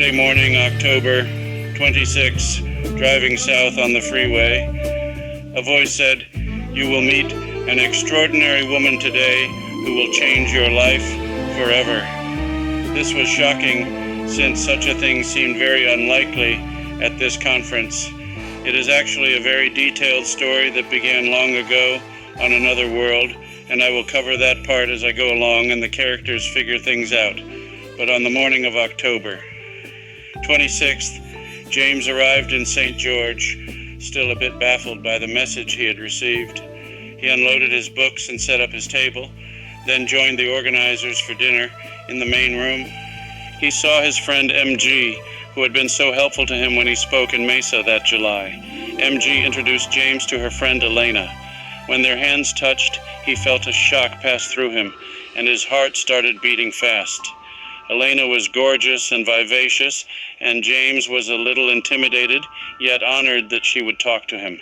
Saturday morning, October 26, driving south on the freeway, a voice said, "You will meet an extraordinary woman today who will change your life forever." This was shocking, since such a thing seemed very unlikely at this conference. It is actually a very detailed story that began long ago on another world, and I will cover that part as I go along and the characters figure things out. But on the morning of October 26th, James arrived in St. George, still a bit baffled by the message he had received. He unloaded his books and set up his table, then joined the organizers for dinner in the main room. He saw his friend MG, who had been so helpful to him when he spoke in Mesa that July. MG introduced James to her friend Elana. When their hands touched, he felt a shock pass through him, and his heart started beating fast. Elana was gorgeous and vivacious, and James was a little intimidated, yet honored that she would talk to him.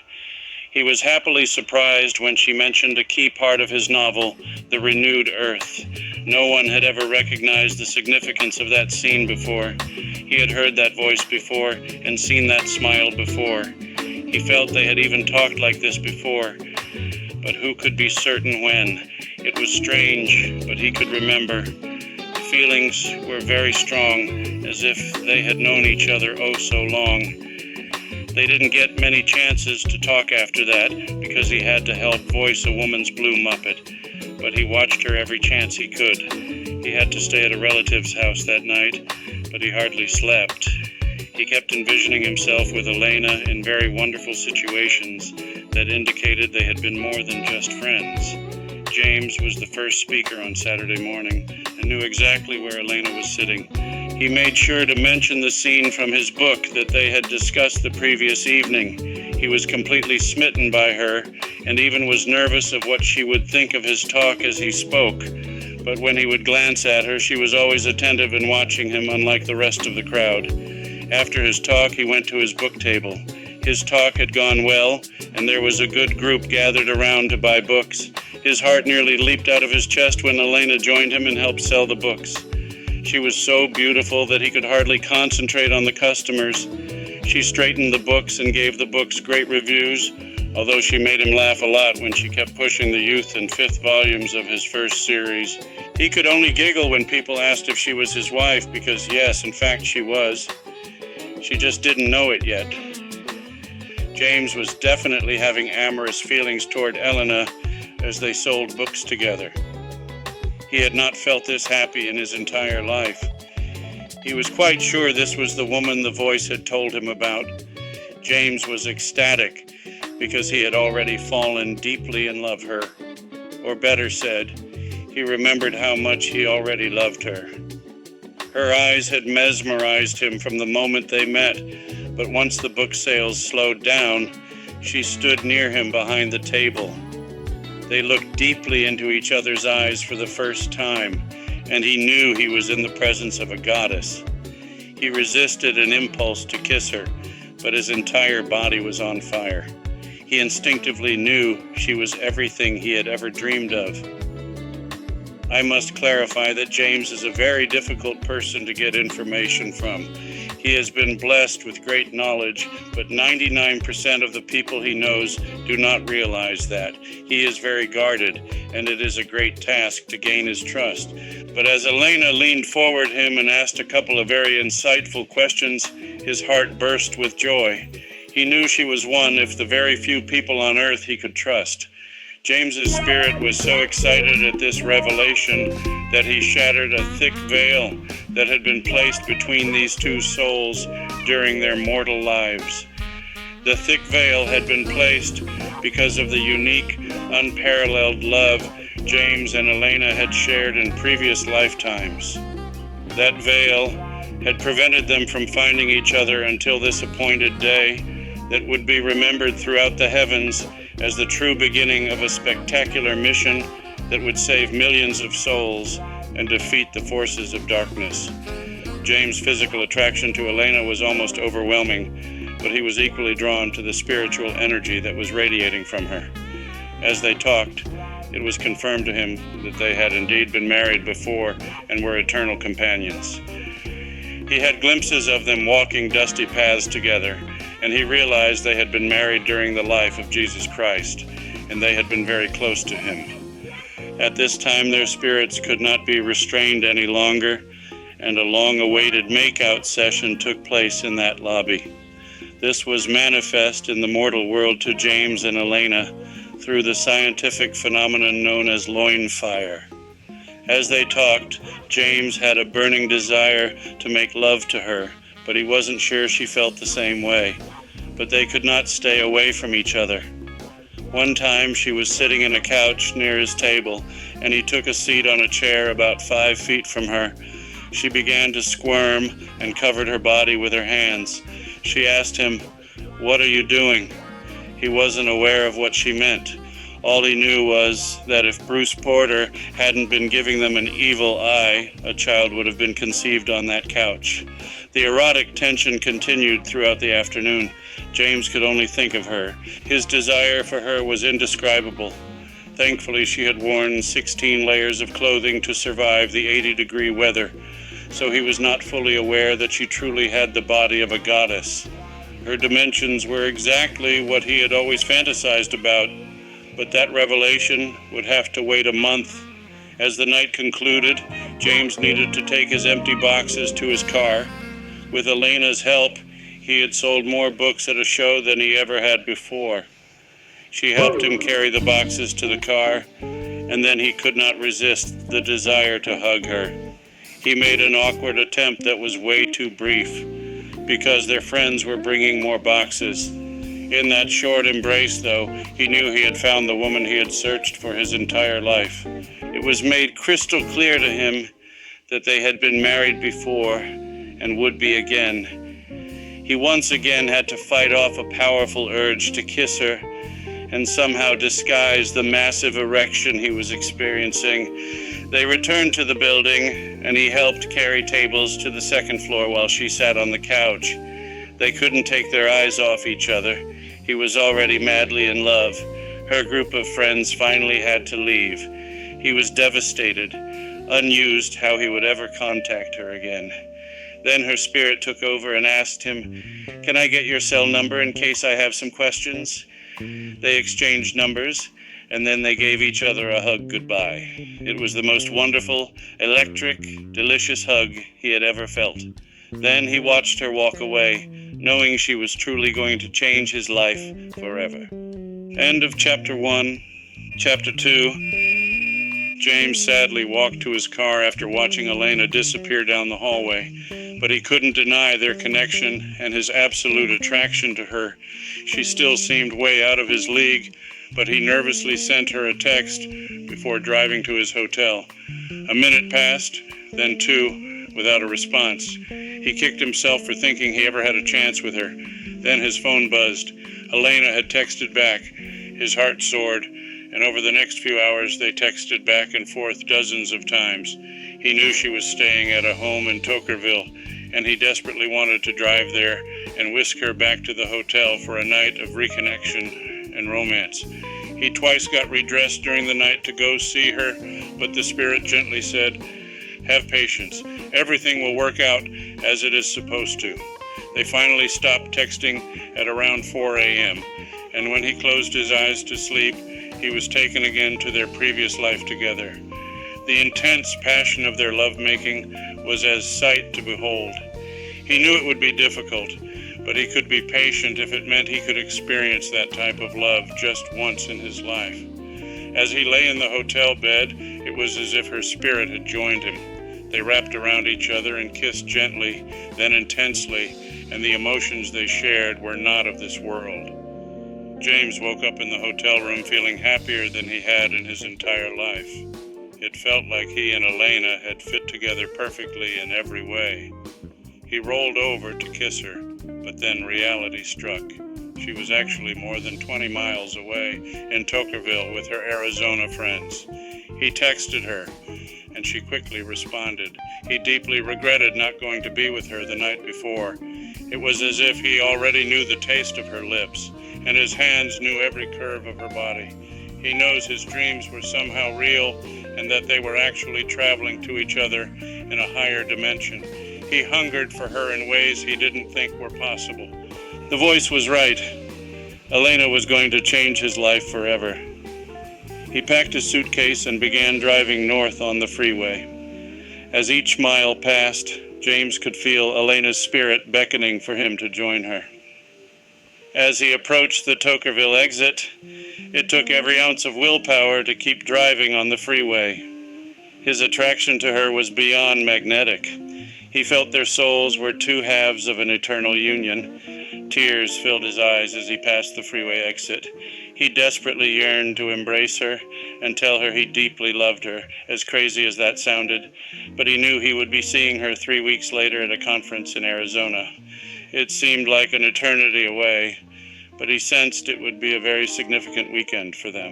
He was happily surprised when she mentioned a key part of his novel, The Renewed Earth. No one had ever recognized the significance of that scene before. He had heard that voice before and seen that smile before. He felt they had even talked like this before, but who could be certain when? It was strange, but he could remember. The feelings were very strong, as if they had known each other oh so long. They didn't get many chances to talk after that, because he had to help voice a woman's blue Muppet, but he watched her every chance he could. He had to stay at a relative's house that night, but he hardly slept. He kept envisioning himself with Elana in very wonderful situations that indicated they had been more than just friends. James was the first speaker on Saturday morning and knew exactly where Elana was sitting. He made sure to mention the scene from his book that they had discussed the previous evening. He was completely smitten by her and even was nervous of what she would think of his talk as he spoke. But when he would glance at her, she was always attentive and watching him, unlike the rest of the crowd. After his talk, he went to his book table. His talk had gone well, and there was a good group gathered around to buy books. His heart nearly leaped out of his chest when Elana joined him and helped sell the books. She was so beautiful that he could hardly concentrate on the customers. She straightened the books and gave the books great reviews, although she made him laugh a lot when she kept pushing the youth and fifth volumes of his first series. He could only giggle when people asked if she was his wife, because yes, in fact she was. She just didn't know it yet. James was definitely having amorous feelings toward Elana as they sold books together. He had not felt this happy in his entire life. He was quite sure this was the woman the voice had told him about. James was ecstatic because he had already fallen deeply in love with her. Or better said, he remembered how much he already loved her. Her eyes had mesmerized him from the moment they met, but once the book sales slowed down, she stood near him behind the table. They looked deeply into each other's eyes for the first time, and he knew he was in the presence of a goddess. He resisted an impulse to kiss her, but his entire body was on fire. He instinctively knew she was everything he had ever dreamed of. I must clarify that James is a very difficult person to get information from. He has been blessed with great knowledge, but 99% of the people he knows do not realize that. He is very guarded, and it is a great task to gain his trust. But as Elana leaned forward him and asked a couple of very insightful questions, his heart burst with joy. He knew she was one of the very few people on earth he could trust. James's spirit was so excited at this revelation that he shattered a thick veil that had been placed between these two souls during their mortal lives. The thick veil had been placed because of the unique, unparalleled love James and Elana had shared in previous lifetimes. That veil had prevented them from finding each other until this appointed day that would be remembered throughout the heavens as the true beginning of a spectacular mission that would save millions of souls and defeat the forces of darkness. James' physical attraction to Elana was almost overwhelming, but he was equally drawn to the spiritual energy that was radiating from her. As they talked, it was confirmed to him that they had indeed been married before and were eternal companions. He had glimpses of them walking dusty paths together, and he realized they had been married during the life of Jesus Christ, and they had been very close to him. At this time, their spirits could not be restrained any longer, and a long-awaited make-out session took place in that lobby. This was manifest in the mortal world to James and Elena through the scientific phenomenon known as loin fire. As they talked, James had a burning desire to make love to her, but he wasn't sure she felt the same way. But they could not stay away from each other. One time she was sitting in a couch near his table, and he took a seat on a chair about 5 feet from her. She began to squirm and covered her body with her hands. She asked him, "What are you doing?" He wasn't aware of what she meant. All he knew was that if Bruce Porter hadn't been giving them an evil eye, a child would have been conceived on that couch. The erotic tension continued throughout the afternoon. James could only think of her. His desire for her was indescribable. Thankfully, she had worn 16 layers of clothing to survive the 80-degree weather, so he was not fully aware that she truly had the body of a goddess. Her dimensions were exactly what he had always fantasized about, but that revelation would have to wait a month. As the night concluded, James needed to take his empty boxes to his car. With Elena's help, he had sold more books at a show than he ever had before. She helped him carry the boxes to the car, and then he could not resist the desire to hug her. He made an awkward attempt that was way too brief, because their friends were bringing more boxes. In that short embrace, though, he knew he had found the woman he had searched for his entire life. It was made crystal clear to him that they had been married before and would be again. He once again had to fight off a powerful urge to kiss her and somehow disguise the massive erection he was experiencing. They returned to the building, and he helped carry tables to the second floor while she sat on the couch. They couldn't take their eyes off each other. He was already madly in love. Her group of friends finally had to leave. He was devastated, unused how he would ever contact her again. Then her spirit took over and asked him, "Can I get your cell number in case I have some questions?" They exchanged numbers, and then they gave each other a hug goodbye. It was the most wonderful, electric, delicious hug he had ever felt. Then he watched her walk away, knowing she was truly going to change his life forever. End of Chapter 1. Chapter 2. James sadly walked to his car after watching Elena disappear down the hallway, but he couldn't deny their connection and his absolute attraction to her. She still seemed way out of his league, but he nervously sent her a text before driving to his hotel. A minute passed, then 2, without a response. He kicked himself for thinking he ever had a chance with her. Then his phone buzzed. Elena had texted back. His heart soared, and over the next few hours they texted back and forth dozens of times. He knew she was staying at a home in Tokerville, and he desperately wanted to drive there and whisk her back to the hotel for a night of reconnection and romance. He twice got redressed during the night to go see her, but the spirit gently said, "Have patience. Everything will work out as it is supposed to." They finally stopped texting at around 4 a.m., and when he closed his eyes to sleep, he was taken again to their previous life together. The intense passion of their lovemaking was as sight to behold. He knew it would be difficult, but he could be patient if it meant he could experience that type of love just once in his life. As he lay in the hotel bed, it was as if her spirit had joined him. They wrapped around each other and kissed gently, then intensely, and the emotions they shared were not of this world. James woke up in the hotel room feeling happier than he had in his entire life. It felt like he and Elena had fit together perfectly in every way. He rolled over to kiss her, but then reality struck. She was actually more than 20 miles away in Tokerville with her Arizona friends. He texted her, and she quickly responded. He deeply regretted not going to be with her the night before. It was as if he already knew the taste of her lips, and his hands knew every curve of her body. He knows his dreams were somehow real, and that they were actually traveling to each other in a higher dimension. He hungered for her in ways he didn't think were possible. The voice was right. Elena was going to change his life forever. He packed his suitcase and began driving north on the freeway. As each mile passed, James could feel Elena's spirit beckoning for him to join her. As he approached the Tokerville exit, it took every ounce of willpower to keep driving on the freeway. His attraction to her was beyond magnetic. He felt their souls were two halves of an eternal union. Tears filled his eyes as he passed the freeway exit. He desperately yearned to embrace her and tell her he deeply loved her, as crazy as that sounded, but he knew he would be seeing her 3 weeks later at a conference in Arizona. It seemed like an eternity away, but he sensed it would be a very significant weekend for them.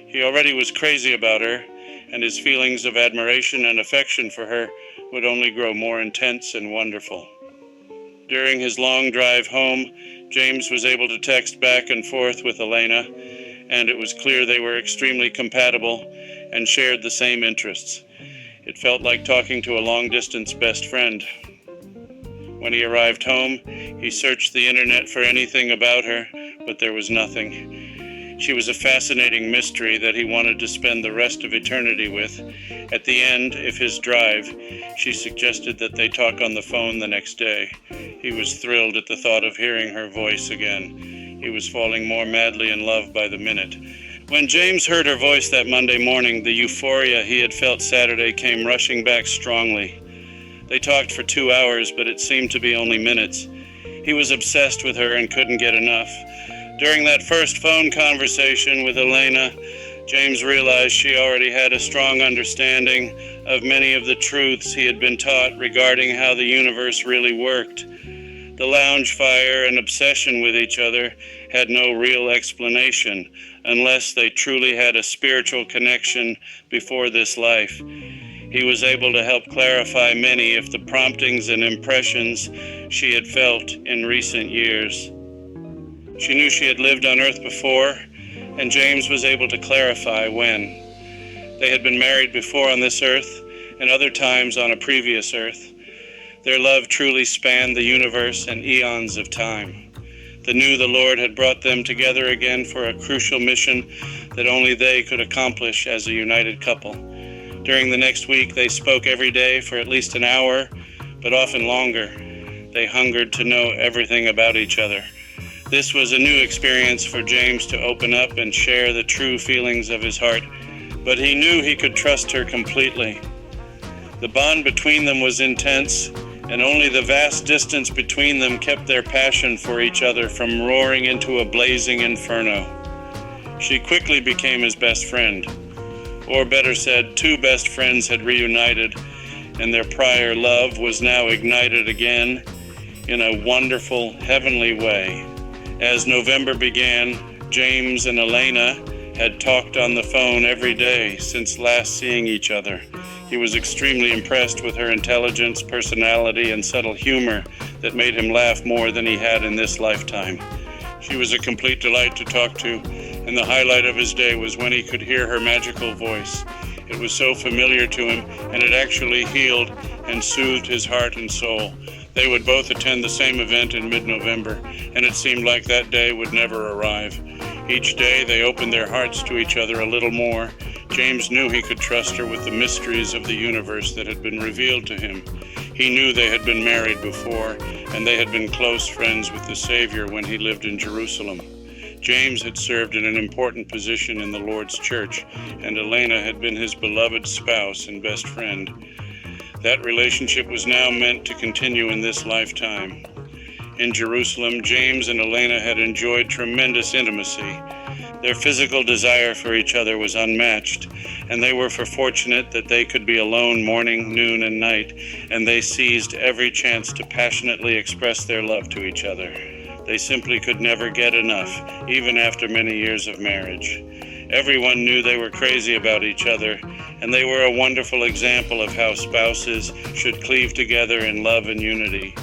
He already was crazy about her, and his feelings of admiration and affection for her would only grow more intense and wonderful. During his long drive home, James was able to text back and forth with Elena, and it was clear they were extremely compatible and shared the same interests. It felt like talking to a long-distance best friend. When he arrived home, he searched the internet for anything about her, but there was nothing. She was a fascinating mystery that he wanted to spend the rest of eternity with. At the end of his drive, she suggested that they talk on the phone the next day. He was thrilled at the thought of hearing her voice again. He was falling more madly in love by the minute. When James heard her voice that Monday morning, the euphoria he had felt Saturday came rushing back strongly. They talked for 2 hours, but it seemed to be only minutes. He was obsessed with her and couldn't get enough. During that first phone conversation with Elena, James realized she already had a strong understanding of many of the truths he had been taught regarding how the universe really worked. The lounge fire and obsession with each other had no real explanation, unless they truly had a spiritual connection before this life. He was able to help clarify many of the promptings and impressions she had felt in recent years. She knew she had lived on Earth before, and James was able to clarify when. They had been married before on this Earth, and other times on a previous Earth. Their love truly spanned the universe and eons of time. They knew the Lord had brought them together again for a crucial mission that only they could accomplish as a united couple. During the next week, they spoke every day for at least an hour, but often longer. They hungered to know everything about each other. This was a new experience for James to open up and share the true feelings of his heart, but he knew he could trust her completely. The bond between them was intense, and only the vast distance between them kept their passion for each other from roaring into a blazing inferno. She quickly became his best friend. Or better said, two best friends had reunited, and their prior love was now ignited again in a wonderful, heavenly way. As November began, James and Elena had talked on the phone every day since last seeing each other. He was extremely impressed with her intelligence, personality, and subtle humor that made him laugh more than he had in this lifetime. She was a complete delight to talk to, and the highlight of his day was when he could hear her magical voice. It was so familiar to him, and it actually healed and soothed his heart and soul. They would both attend the same event in mid-November, and it seemed like that day would never arrive. Each day they opened their hearts to each other a little more. James knew he could trust her with the mysteries of the universe that had been revealed to him. He knew they had been married before, and they had been close friends with the Savior when he lived in Jerusalem. James had served in an important position in the Lord's church, and Elena had been his beloved spouse and best friend. That relationship was now meant to continue in this lifetime. In Jerusalem, James and Elena had enjoyed tremendous intimacy. Their physical desire for each other was unmatched, and they were fortunate that they could be alone morning, noon, and night, and they seized every chance to passionately express their love to each other. They simply could never get enough, even after many years of marriage. Everyone knew they were crazy about each other, and they were a wonderful example of how spouses should cleave together in love and unity.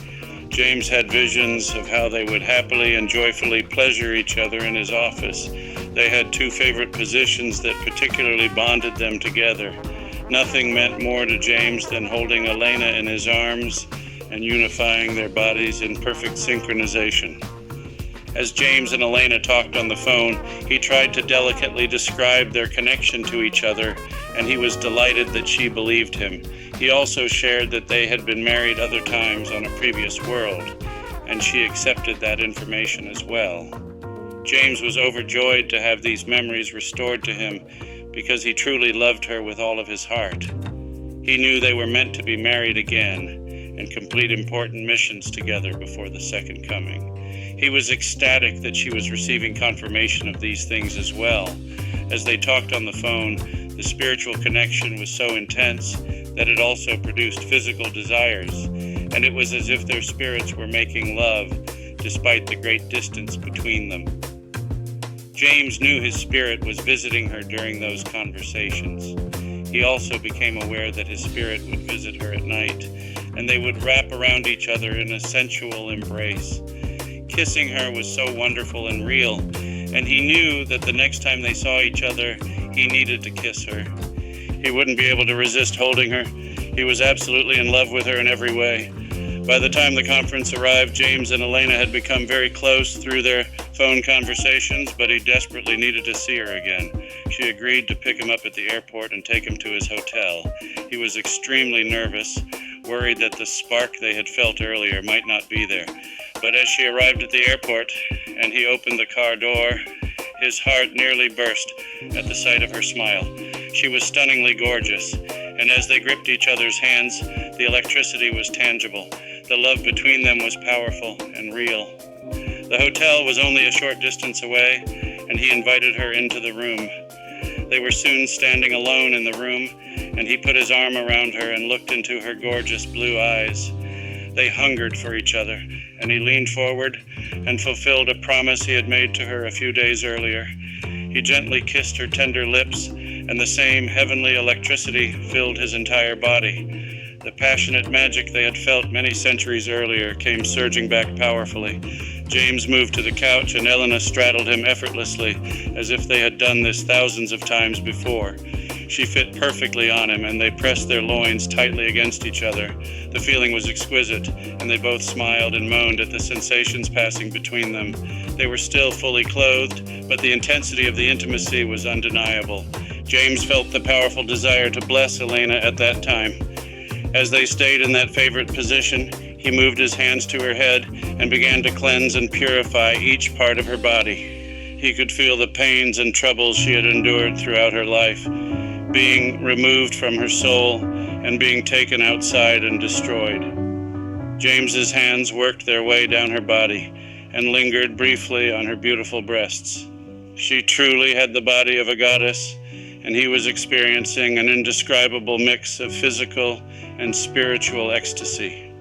James had visions of how they would happily and joyfully pleasure each other in his office. They had two favorite positions that particularly bonded them together. Nothing meant more to James than holding Elena in his arms and unifying their bodies in perfect synchronization. As James and Elena talked on the phone, he tried to delicately describe their connection to each other, and he was delighted that she believed him. He also shared that they had been married other times on a previous world, and she accepted that information as well. James was overjoyed to have these memories restored to him because he truly loved her with all of his heart. He knew they were meant to be married again and complete important missions together before the second coming. He was ecstatic that she was receiving confirmation of these things as well. As they talked on the phone, the spiritual connection was so intense that it also produced physical desires, and it was as if their spirits were making love despite the great distance between them. James knew his spirit was visiting her during those conversations. He also became aware that his spirit would visit her at night, and they would wrap around each other in a sensual embrace. Kissing her was so wonderful and real, and he knew that the next time they saw each other, he needed to kiss her. He wouldn't be able to resist holding her. He was absolutely in love with her in every way. By the time the conference arrived, James and Elena had become very close through their phone conversations, but he desperately needed to see her again. She agreed to pick him up at the airport and take him to his hotel. He was extremely nervous, worried that the spark they had felt earlier might not be there. But as she arrived at the airport and he opened the car door, his heart nearly burst at the sight of her smile. She was stunningly gorgeous, and as they gripped each other's hands, the electricity was tangible. The love between them was powerful and real. The hotel was only a short distance away, and he invited her into the room. They were soon standing alone in the room, and he put his arm around her and looked into her gorgeous blue eyes. They hungered for each other, and he leaned forward and fulfilled a promise he had made to her a few days earlier. He gently kissed her tender lips, and the same heavenly electricity filled his entire body. The passionate magic they had felt many centuries earlier came surging back powerfully. James moved to the couch, and Elena straddled him effortlessly, as if they had done this thousands of times before. She fit perfectly on him, and they pressed their loins tightly against each other. The feeling was exquisite, and they both smiled and moaned at the sensations passing between them. They were still fully clothed, but the intensity of the intimacy was undeniable. James felt the powerful desire to bless Elena at that time. As they stayed in that favorite position, he moved his hands to her head and began to cleanse and purify each part of her body. He could feel the pains and troubles she had endured throughout her life, being removed from her soul and being taken outside and destroyed. James's hands worked their way down her body and lingered briefly on her beautiful breasts. She truly had the body of a goddess, and he was experiencing an indescribable mix of physical and spiritual ecstasy.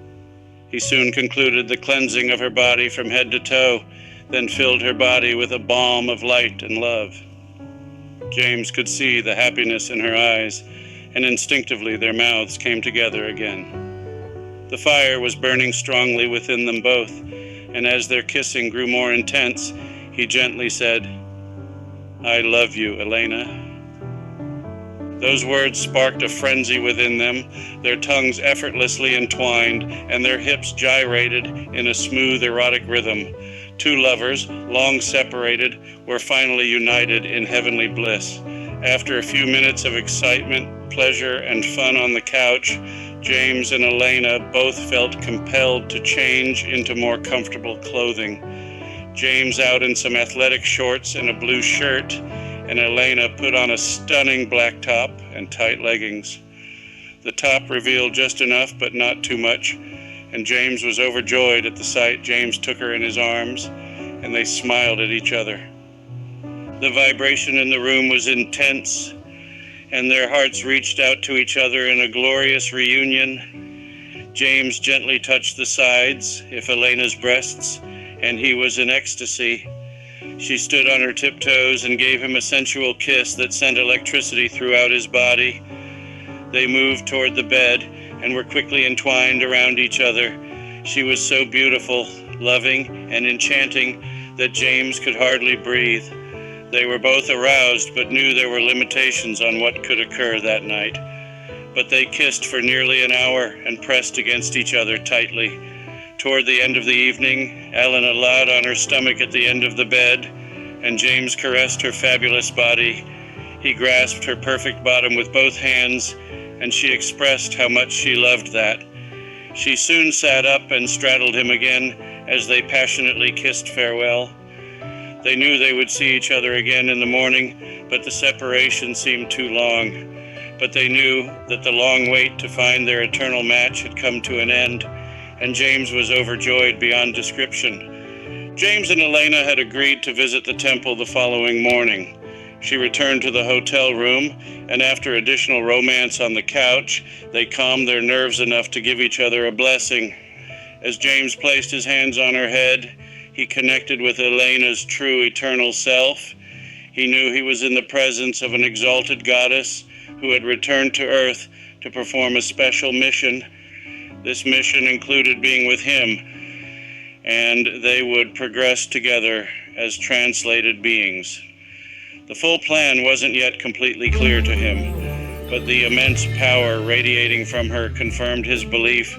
He soon concluded the cleansing of her body from head to toe, then filled her body with a balm of light and love. James could see the happiness in her eyes, and instinctively their mouths came together again. The fire was burning strongly within them both, and as their kissing grew more intense, he gently said, "I love you, Elena." Those words sparked a frenzy within them, their tongues effortlessly entwined, and their hips gyrated in a smooth, erotic rhythm. Two lovers, long separated, were finally united in heavenly bliss. After a few minutes of excitement, pleasure, and fun on the couch, James and Elena both felt compelled to change into more comfortable clothing. James out in some athletic shorts and a blue shirt, and Elena put on a stunning black top and tight leggings. The top revealed just enough, but not too much, and James was overjoyed at the sight. James took her in his arms, and they smiled at each other. The vibration in the room was intense, and their hearts reached out to each other in a glorious reunion. James gently touched the sides, if Elena's breasts, and he was in ecstasy. She stood on her tiptoes and gave him a sensual kiss that sent electricity throughout his body. They moved toward the bed and were quickly entwined around each other. She was so beautiful, loving, and enchanting that James could hardly breathe. They were both aroused, but knew there were limitations on what could occur that night. but they kissed for nearly an hour and pressed against each other tightly. Toward the end of the evening, Elana lied on her stomach at the end of the bed, and James caressed her fabulous body. He grasped her perfect bottom with both hands, and she expressed how much she loved that. She soon sat up and straddled him again as they passionately kissed farewell. They knew they would see each other again in the morning, but the separation seemed too long. But they knew that the long wait to find their eternal match had come to an end, and James was overjoyed beyond description. James and Elena had agreed to visit the temple the following morning. She returned to the hotel room, and after additional romance on the couch, they calmed their nerves enough to give each other a blessing. As James placed his hands on her head, he connected with Elena's true eternal self. He knew he was in the presence of an exalted goddess who had returned to Earth to perform a special mission. This mission included being with him, and they would progress together as translated beings. The full plan wasn't yet completely clear to him, but the immense power radiating from her confirmed his belief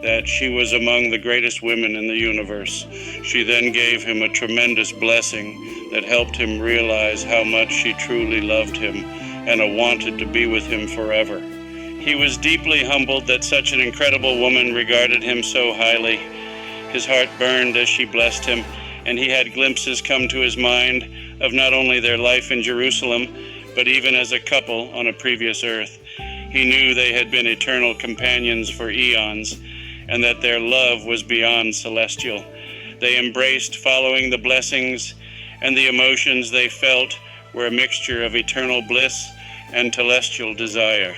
that she was among the greatest women in the universe. She then gave him a tremendous blessing that helped him realize how much she truly loved him and wanted to be with him forever. He was deeply humbled that such an incredible woman regarded him so highly. His heart burned as she blessed him, and he had glimpses come to his mind of not only their life in Jerusalem, but even as a couple on a previous earth. He knew they had been eternal companions for eons, and that their love was beyond celestial. They embraced following the blessings, and the emotions they felt were a mixture of eternal bliss and celestial desire.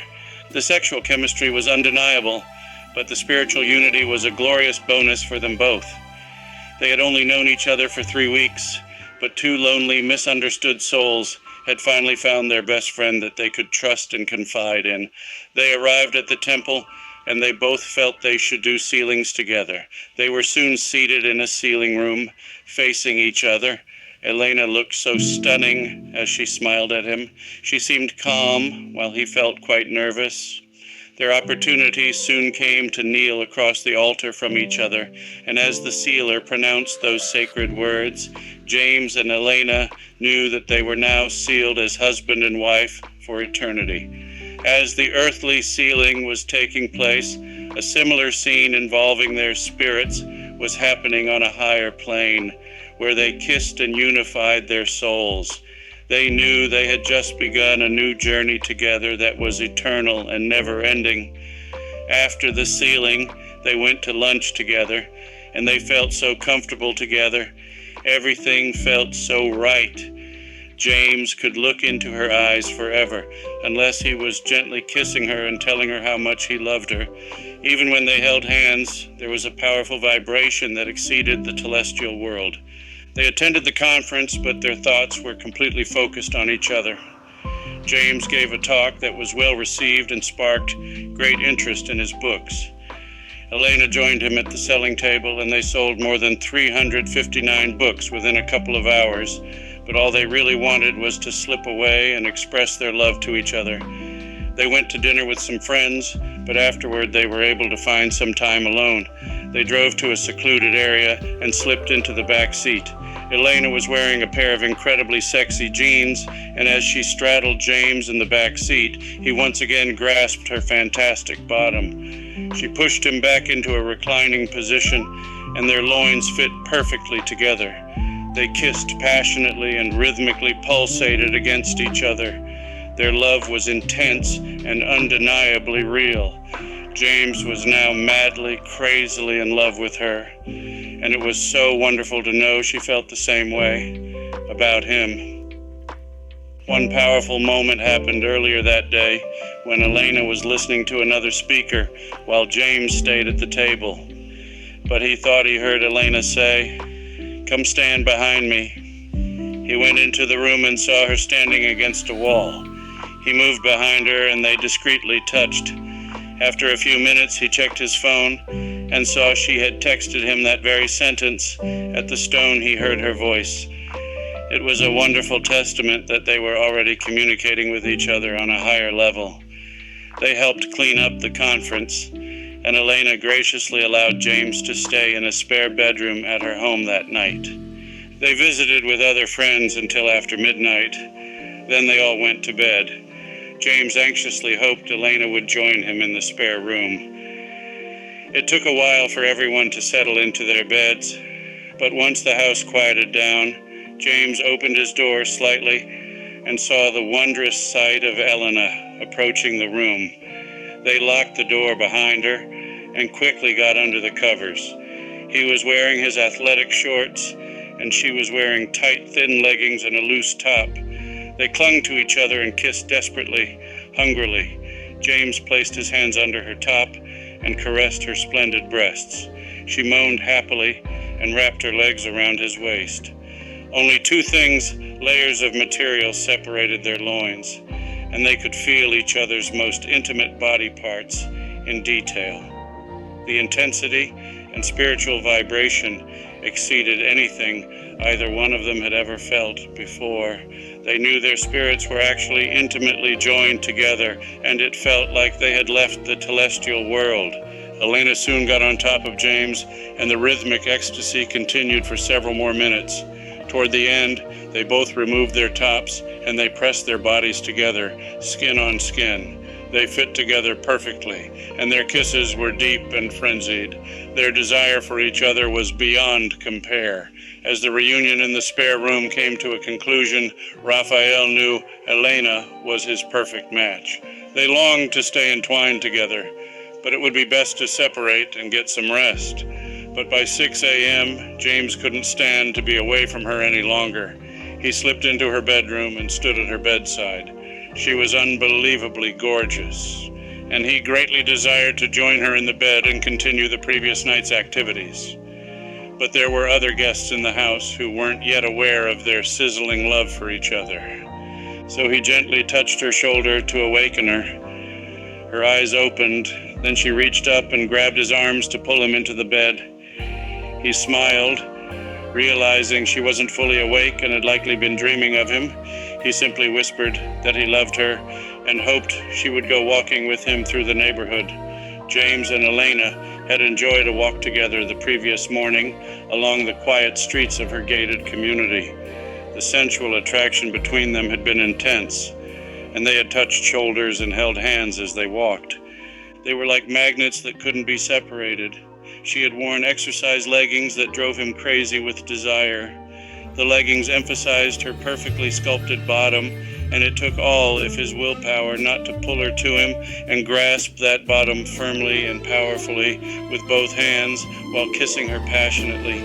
The sexual chemistry was undeniable, but the spiritual unity was a glorious bonus for them both. They had only known each other for 3 weeks, but two lonely, misunderstood souls had finally found their best friend that they could trust and confide in. They arrived at the temple, and they both felt they should do sealings together. They were soon seated in a sealing room, facing each other. Elena looked so stunning as she smiled at him. She seemed calm, while he felt quite nervous. Their opportunity soon came to kneel across the altar from each other, and as the sealer pronounced those sacred words, James and Elena knew that they were now sealed as husband and wife for eternity. As the earthly sealing was taking place, a similar scene involving their spirits was happening on a higher plane, where they kissed and unified their souls. They knew they had just begun a new journey together that was eternal and never-ending. After the sealing, they went to lunch together, and they felt so comfortable together. Everything felt so right. James could look into her eyes forever, unless he was gently kissing her and telling her how much he loved her. Even when they held hands, there was a powerful vibration that exceeded the celestial world. They attended the conference, but their thoughts were completely focused on each other. James gave a talk that was well received and sparked great interest in his books. Elena joined him at the selling table, and they sold more than 359 books within a couple of hours, but all they really wanted was to slip away and express their love to each other. They went to dinner with some friends, but afterward they were able to find some time alone. They drove to a secluded area and slipped into the back seat. Elena was wearing a pair of incredibly sexy jeans, and as she straddled James in the back seat, he once again grasped her fantastic bottom. She pushed him back into a reclining position, and their loins fit perfectly together. They kissed passionately and rhythmically pulsated against each other. Their love was intense and undeniably real. James was now madly, crazily in love with her, and it was so wonderful to know she felt the same way about him. One powerful moment happened earlier that day when Elena was listening to another speaker while James stayed at the table. But he thought he heard Elena say, "Come stand behind me." He went into the room and saw her standing against a wall. He moved behind her and they discreetly touched. After a few minutes, he checked his phone and saw she had texted him that very sentence. At the stone, he heard her voice. It was a wonderful testament that they were already communicating with each other on a higher level. They helped clean up the conference, and Elena graciously allowed James to stay in a spare bedroom at her home that night. They visited with other friends until after midnight. Then they all went to bed. James anxiously hoped Elena would join him in the spare room. It took a while for everyone to settle into their beds, but once the house quieted down, James opened his door slightly and saw the wondrous sight of Elana approaching the room. They locked the door behind her and quickly got under the covers. He was wearing his athletic shorts, and she was wearing tight, thin leggings and a loose top. They clung to each other and kissed desperately, hungrily. James placed his hands under her top and caressed her splendid breasts. She moaned happily and wrapped her legs around his waist. Only two things, layers of material, separated their loins, and they could feel each other's most intimate body parts in detail. The intensity and spiritual vibration exceeded anything either one of them had ever felt before. They knew their spirits were actually intimately joined together, and it felt like they had left the celestial world. Elena soon got on top of James, and the rhythmic ecstasy continued for several more minutes. Toward the end, they both removed their tops, and they pressed their bodies together, skin on skin. They fit together perfectly, and their kisses were deep and frenzied. Their desire for each other was beyond compare. As the reunion in the spare room came to a conclusion, Raphael knew Elena was his perfect match. They longed to stay entwined together, but it would be best to separate and get some rest. But by 6 a.m., James couldn't stand to be away from her any longer. He slipped into her bedroom and stood at her bedside. She was unbelievably gorgeous, and he greatly desired to join her in the bed and continue the previous night's activities. But there were other guests in the house who weren't yet aware of their sizzling love for each other. So he gently touched her shoulder to awaken her. Her eyes opened, then she reached up and grabbed his arms to pull him into the bed. He smiled, realizing she wasn't fully awake and had likely been dreaming of him. He simply whispered that he loved her and hoped she would go walking with him through the neighborhood. James and Elena had enjoyed a walk together the previous morning along the quiet streets of her gated community. The sensual attraction between them had been intense, and they had touched shoulders and held hands as they walked. They were like magnets that couldn't be separated. She had worn exercise leggings that drove him crazy with desire. The leggings emphasized her perfectly sculpted bottom, and it took all of his willpower not to pull her to him and grasp that bottom firmly and powerfully with both hands while kissing her passionately.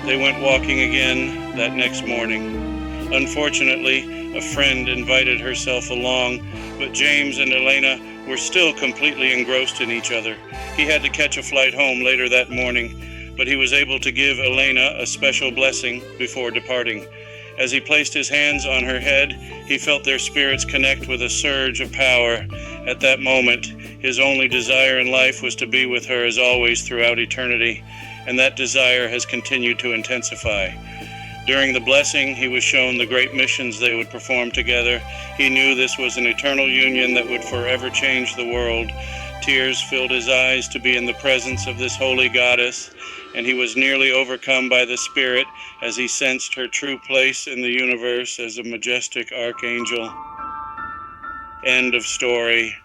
They went walking again that next morning. Unfortunately, a friend invited herself along, but James and Elena were still completely engrossed in each other. He had to catch a flight home later that morning, but he was able to give Elena a special blessing before departing. As he placed his hands on her head, he felt their spirits connect with a surge of power. At that moment, his only desire in life was to be with her as always throughout eternity, and that desire has continued to intensify. During the blessing, he was shown the great missions they would perform together. He knew this was an eternal union that would forever change the world. Tears filled his eyes to be in the presence of this holy goddess, and he was nearly overcome by the Spirit as he sensed her true place in the universe as a majestic archangel. End of story.